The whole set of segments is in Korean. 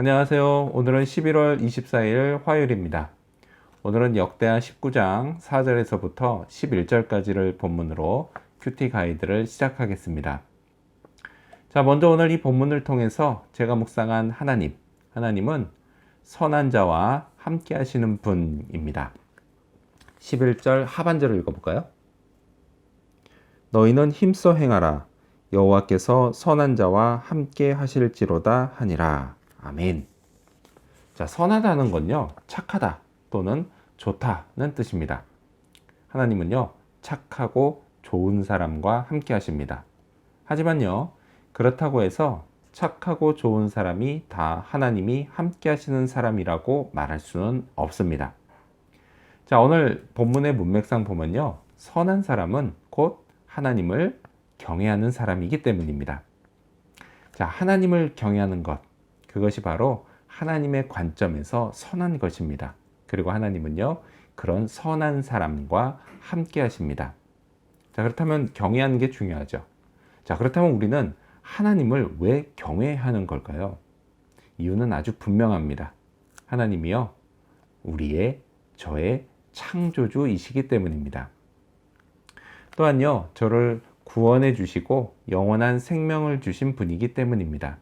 안녕하세요. 오늘은 11월 24일 화요일입니다. 오늘은 역대하 19장 4절에서부터 11절까지를 본문으로 큐티 가이드를 시작하겠습니다. 자, 먼저 오늘 이 본문을 통해서 제가 묵상한 하나님은 선한 자와 함께 하시는 분입니다. 11절 하반절을 읽어볼까요? 너희는 힘써 행하라. 여호와께서 선한 자와 함께 하실지로다 하니라. 아멘. 자, 선하다는 건요, 착하다 또는 좋다는 뜻입니다. 하나님은요, 착하고 좋은 사람과 함께 하십니다. 하지만요, 그렇다고 해서 착하고 좋은 사람이 다 하나님이 함께 하시는 사람이라고 말할 수는 없습니다. 자, 오늘 본문의 문맥상 보면요, 선한 사람은 곧 하나님을 경외하는 사람이기 때문입니다. 자, 하나님을 경외하는 것, 그것이 바로 하나님의 관점에서 선한 것입니다. 그리고 하나님은요, 그런 선한 사람과 함께 하십니다. 자, 그렇다면 경외하는 게 중요하죠. 자, 그렇다면 우리는 하나님을 왜 경외하는 걸까요? 이유는 아주 분명합니다. 하나님이요, 저의 창조주이시기 때문입니다. 또한요, 저를 구원해 주시고 영원한 생명을 주신 분이기 때문입니다.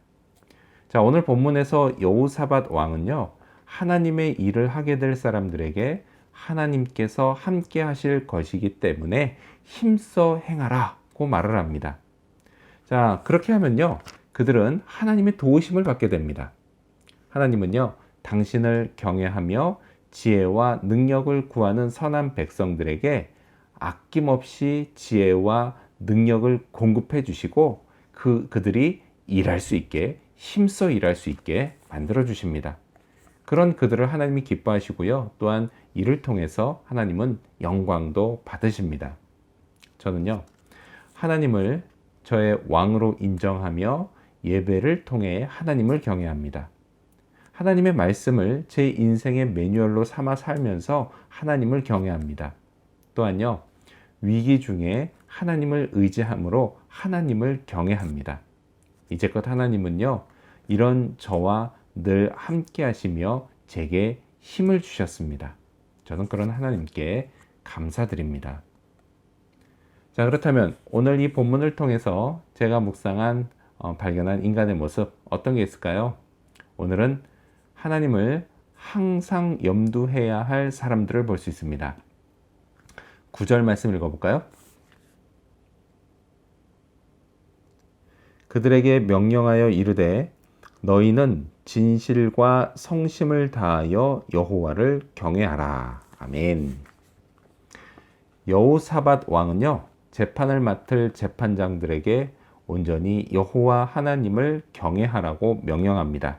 자, 오늘 본문에서 여호사밧 왕은요, 하나님의 일을 하게 될 사람들에게 하나님께서 함께 하실 것이기 때문에 힘써 행하라고 말을 합니다. 자, 그렇게 하면요, 그들은 하나님의 도우심을 받게 됩니다. 하나님은요, 당신을 경외하며 지혜와 능력을 구하는 선한 백성들에게 아낌없이 지혜와 능력을 공급해 주시고 그들이 일할 수 있게, 힘써 일할 수 있게 만들어 주십니다. 그런 그들을 하나님이 기뻐하시고요, 또한 이를 통해서 하나님은 영광도 받으십니다. 저는요, 하나님을 저의 왕으로 인정하며 예배를 통해 하나님을 경외합니다. 하나님의 말씀을 제 인생의 매뉴얼로 삼아 살면서 하나님을 경외합니다. 또한요, 위기 중에 하나님을 의지함으로 하나님을 경외합니다. 이제껏 하나님은요, 이런 저와 늘 함께 하시며 제게 힘을 주셨습니다. 저는 그런 하나님께 감사드립니다. 자, 그렇다면 오늘 이 본문을 통해서 제가 발견한 인간의 모습 어떤 게 있을까요? 오늘은 하나님을 항상 염두해야 할 사람들을 볼 수 있습니다. 9절 말씀 읽어볼까요? 그들에게 명령하여 이르되 너희는 진실과 성심을 다하여 여호와를 경외하라. 아멘. 여호사밧 왕은요, 재판을 맡을 재판장들에게 온전히 여호와 하나님을 경외하라고 명령합니다.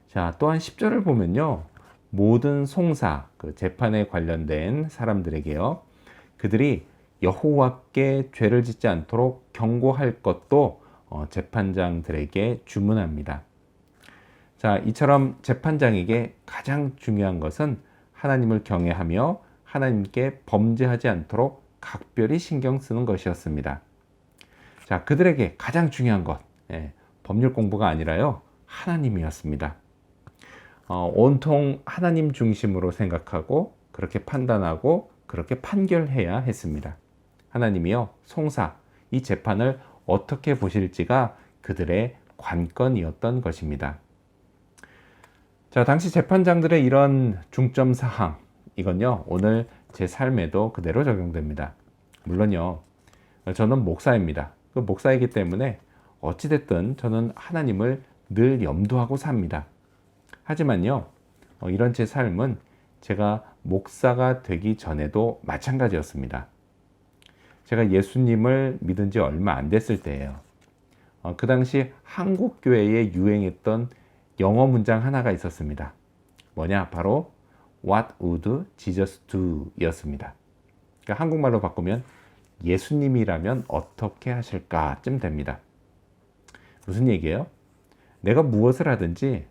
자, 또한 10절을 보면요, 모든 송사, 재판에 관련된 사람들에게요, 그들이 여호와께 죄를 짓지 않도록 경고할 것도 재판장들에게 주문합니다. 자, 이처럼 재판장에게 가장 중요한 것은 하나님을 경외하며 하나님께 범죄하지 않도록 각별히 신경 쓰는 것이었습니다. 자, 그들에게 가장 중요한 것, 법률 공부가 아니라요, 하나님이었습니다. 온통 하나님 중심으로 생각하고 그렇게 판단하고 그렇게 판결해야 했습니다. 하나님이요, 이 재판을 어떻게 보실지가 그들의 관건이었던 것입니다. 자, 당시 재판장들의 이런 중점 사항, 이건요, 오늘 제 삶에도 그대로 적용됩니다. 물론요, 저는 목사입니다. 그 목사이기 때문에 어찌됐든 저는 하나님을 늘 염두하고 삽니다. 하지만요, 이런 제 삶은 제가 목사가 되기 전에도 마찬가지였습니다. 제가 예수님을 믿은 지 얼마 안 됐을 때예요. 그 당시 한국 교회에 유행했던 영어 문장 하나가 있었습니다. 뭐냐? 바로 What would Jesus do? 였습니다. 그러니까 한국말로 바꾸면 예수님이라면 어떻게 하실까? 쯤 됩니다. 무슨 얘기예요? 내가 무엇을 하든지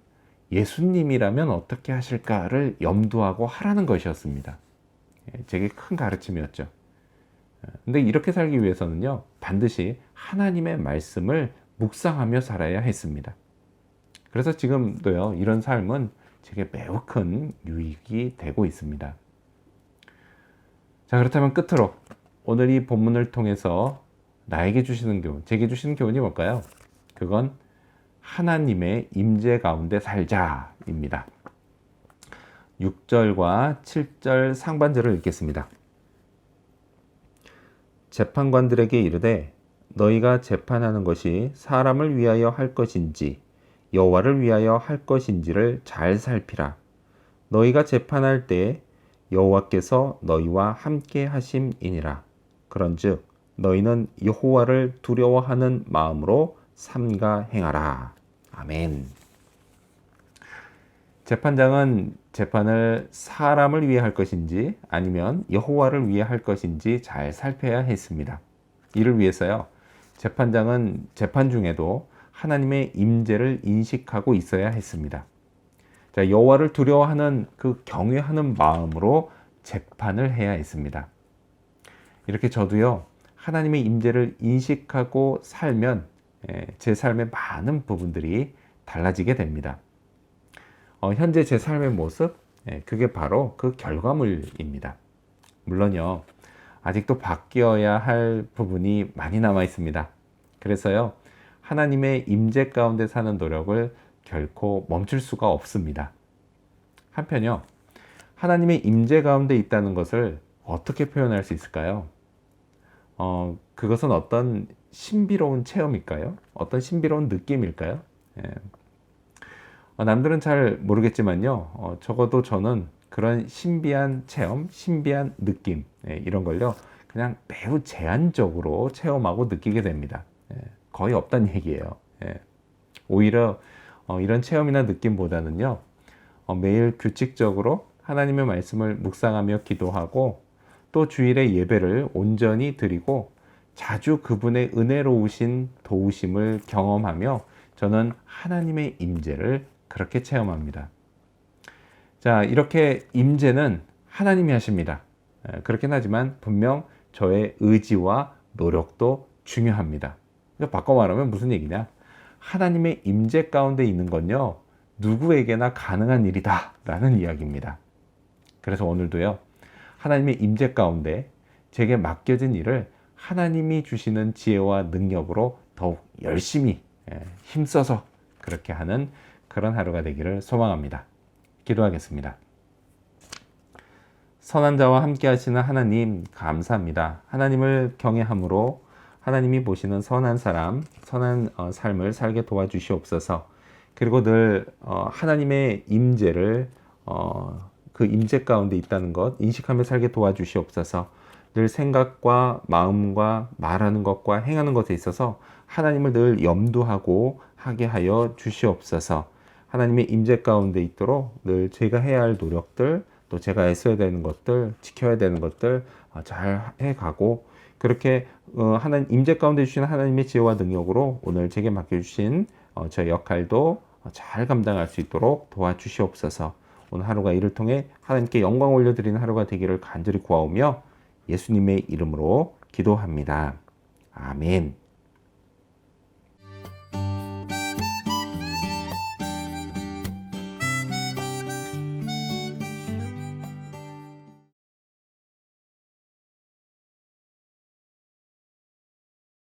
예수님이라면 어떻게 하실까를 염두하고 하라는 것이었습니다. 제게 큰 가르침이었죠. 근데 이렇게 살기 위해서는요, 반드시 하나님의 말씀을 묵상하며 살아야 했습니다. 그래서 지금도요, 이런 삶은 제게 매우 큰 유익이 되고 있습니다. 자, 그렇다면 끝으로 오늘 이 본문을 통해서 나에게 주시는 교훈, 제게 주시는 교훈이 뭘까요? 그건 하나님의 임재 가운데 살자입니다. 6절과 7절 상반절을 읽겠습니다. 재판관들에게 이르되 너희가 재판하는 것이 사람을 위하여 할 것인지 여호와를 위하여 할 것인지를 잘 살피라. 너희가 재판할 때 여호와께서 너희와 함께 하심이니라. 그런즉 너희는 여호와를 두려워하는 마음으로 삼가 행하라. 아멘. 재판장은 재판을 사람을 위해 할 것인지 아니면 여호와를 위해 할 것인지 잘 살펴야 했습니다. 이를 위해서요, 재판장은 재판 중에도 하나님의 임재를 인식하고 있어야 했습니다. 자, 여호와를 두려워하는 그 경외하는 마음으로 재판을 해야 했습니다. 이렇게 저도요, 하나님의 임재를 인식하고 살면 제 삶의 많은 부분들이 달라지게 됩니다. 현재 제 삶의 모습, 그게 바로 그 결과물입니다. 물론요, 아직도 바뀌어야 할 부분이 많이 남아 있습니다. 그래서요, 하나님의 임재 가운데 사는 노력을 결코 멈출 수가 없습니다. 한편요, 하나님의 임재 가운데 있다는 것을 어떻게 표현할 수 있을까요? 그것은 어떤 신비로운 체험일까요? 어떤 신비로운 느낌일까요? 남들은 잘 모르겠지만요, 적어도 저는 그런 신비한 체험, 신비한 느낌, 이런 걸요, 그냥 매우 제한적으로 체험하고 느끼게 됩니다. 거의 없다는 얘기예요. 오히려 이런 체험이나 느낌보다는요, 매일 규칙적으로 하나님의 말씀을 묵상하며 기도하고 또 주일에 예배를 온전히 드리고 자주 그분의 은혜로우신 도우심을 경험하며 저는 하나님의 임재를 그렇게 체험합니다. 자, 이렇게 임재는 하나님이 하십니다. 그렇긴 하지만 분명 저의 의지와 노력도 중요합니다. 바꿔 말하면 무슨 얘기냐? 하나님의 임재 가운데 있는 건요, 누구에게나 가능한 일이다 라는 이야기입니다. 그래서 오늘도요, 하나님의 임재 가운데 제게 맡겨진 일을 하나님이 주시는 지혜와 능력으로 더욱 열심히 힘써서 그렇게 하는 그런 하루가 되기를 소망합니다. 기도하겠습니다. 선한 자와 함께 하시는 하나님, 감사합니다. 하나님을 경외함으로 하나님이 보시는 선한 사람, 선한 삶을 살게 도와주시옵소서. 그리고 늘 하나님의 임재를 그 임재 가운데 있다는 것 인식하며 살게 도와주시옵소서. 늘 생각과 마음과 말하는 것과 행하는 것에 있어서 하나님을 늘 염두하고 하게 하여 주시옵소서. 하나님의 임재 가운데 있도록 늘 제가 해야 할 노력들, 또 제가 애써야 되는 것들, 지켜야 되는 것들 잘 해가고, 그렇게 하나님 임재 가운데 주신 하나님의 지혜와 능력으로 오늘 제게 맡겨주신 저 역할도 잘 감당할 수 있도록 도와주시옵소서. 오늘 하루가 이를 통해 하나님께 영광 올려드리는 하루가 되기를 간절히 구하오며 예수님의 이름으로 기도합니다. 아멘.